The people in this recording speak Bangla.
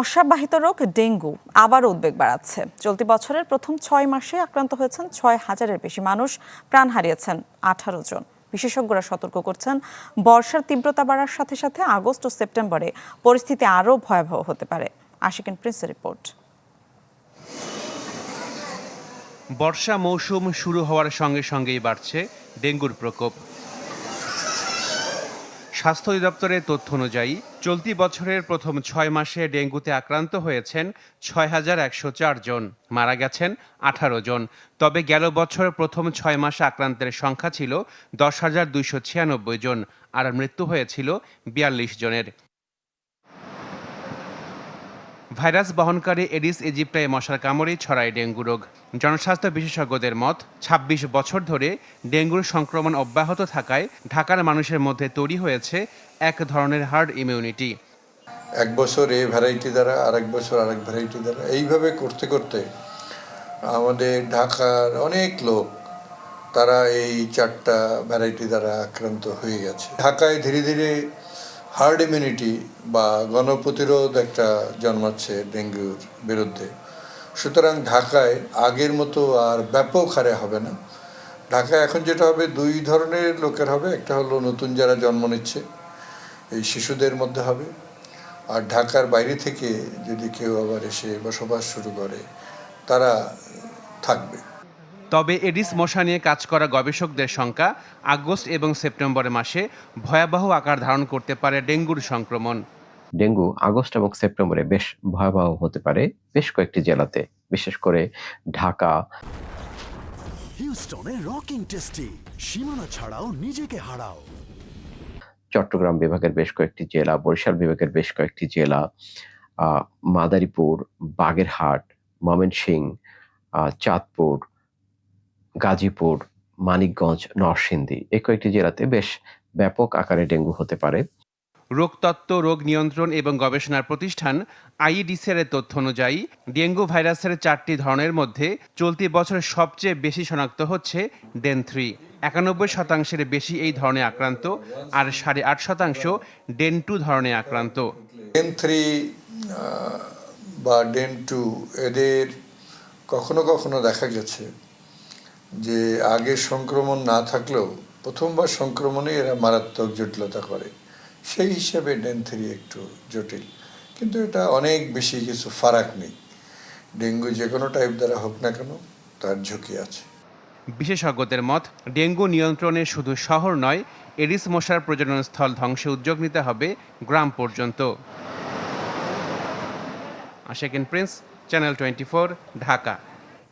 মশাবাহিত রোগ ডেঙ্গু আবার উদ্বেগ বাড়াচ্ছে। চলতি বছরের প্রথম 6 মাসে আক্রান্ত হয়েছেন 6,000-এর বেশি মানুষ, প্রাণ হারিয়েছেন 18 জন। বিশেষজ্ঞরা সতর্ক করছেন, বর্ষার তীব্রতা বাড়ার সাথে সাথে আগস্ট ও সেপ্টেম্বরে পরিস্থিতি আরও ভয়াবহ হতে পারে। আশিকিন প্রিন্সের রিপোর্ট। বর্ষা মৌসুম শুরু হওয়ার সঙ্গে সঙ্গেই বাড়ছে ডেঙ্গুর প্রকোপ। স্বাস্থ্য অধিদপ্তরের তথ্য অনুযায়ী চলতি বছরের প্রথম 6 মাসে ডেঙ্গুতে আক্রান্ত হয়েছেন 6,104 জন, মারা গেছেন 18 জন। তবে গেল বছর প্রথম 6 মাসে আক্রান্তের সংখ্যা ছিল 10,296 জন, আর মৃত্যু হয়েছিল 42 জনের। ভাইরাস বহনকারী এডিস ইজিপ্টাই মশার কামড়েই ছড়ায় ডেঙ্গু রোগ। জনস্বাস্থ্য বিশেষজ্ঞদের মত, 26 বছর ধরে ডেঙ্গুর সংক্রমণ অব্যাহত থাকায় ঢাকার মানুষের মধ্যে তৈরি হয়েছে এক ধরনের হার্ড ইমিউনিটি। এক বছর এ ভ্যারাইটি দ্বারা, আরেক বছর আরেক ভ্যারাইটি দ্বারা, এইভাবে করতে করতে আমাদের ঢাকার অনেক লোক তারা এই 4টা ভ্যারাইটি দ্বারা আক্রান্ত হয়ে গেছে। ঢাকায় ধীরে ধীরে হার্ড ইমিউনিটি বা গণপ্রতিরোধ একটা জন্মাচ্ছে ডেঙ্গুর বিরুদ্ধে। সুতরাং ঢাকায় আগের মতো আর ব্যাপক হারে হবে না। ঢাকায় এখন যেটা হবে, 2 ধরনের লোকের হবে। একটা হলো নতুন যারা জন্ম নিচ্ছে, এই শিশুদের মধ্যে হবে। আর ঢাকার বাইরে থেকে যদি কেউ আবার এসে বসবাস শুরু করে, তারা থাকবে। তবে এডিস মশা নিয়ে কাজ করা গবেষকদের শঙ্কা, আগস্ট এবং সেপ্টেম্বর মাসে ভয়াবহ আকার ধারণ করতে পারে ডেঙ্গুর সংক্রমণ। ডেঙ্গু আগস্ট এবং সেপ্টেম্বরে বেশ ভয়াবহ হতে পারে বেশ কয়েকটি জেলাতে, বিশেষ করে ঢাকা। হিউস্টনে রকিং টেস্টি, সীমানা ছাড়াও নিজেকে হারাও। চট্টগ্রাম বিভাগের বেশ কয়েকটি জেলা, বরিশাল বিভাগের বেশ কয়েকটি জেলা, মাদারীপুর, বাগেরহাট, ময়মনসিংহ, চাঁদপুর, গাজীপুর, মানিকগঞ্জ, নরসিংদী, এই কয়েকটি জেলাতে বেশ ব্যাপক আকারে ডেঙ্গু হতে পারে। রোগতত্ত্ব, রোগ নিয়ন্ত্রণ এবং গবেষণার প্রতিষ্ঠান আইইডিসিআর এর তথ্য অনুযায়ী ডেঙ্গু ভাইরাসের 4টি ধরনের মধ্যে চলতি বছর সবচেয়ে বেশি শনাক্ত হচ্ছে ডেন 3। 91% বেশি এই ধরনে আক্রান্ত, আর 8.5% ডেন 2 ধরনে আক্রান্ত। ডেন 3 বা ডেন 2 এদের কখনো কখনো দেখা গেছে যে আগে সংক্রমণ না থাকলেও প্রথমবার সংক্রমণে এরা মারাত্মক জটিলতা করে। সেই হিসেবে ডেন 3 একটু জটিল, কিন্তু এটা অনেক বেশি কিছু ফারাক নেই। ডেঙ্গু যে কোনো টাইপ দ্বারা হোক না কেন, তার ঝুঁকি আছে। বিশেষজ্ঞদের মত, ডেঙ্গু নিয়ন্ত্রণে শুধু শহর নয়, এডিস মশার প্রজনন স্থল ধ্বংসে উদ্যোগ নিতে হবে গ্রাম পর্যন্ত। Ashikin Prince, channel 24, Dhaka.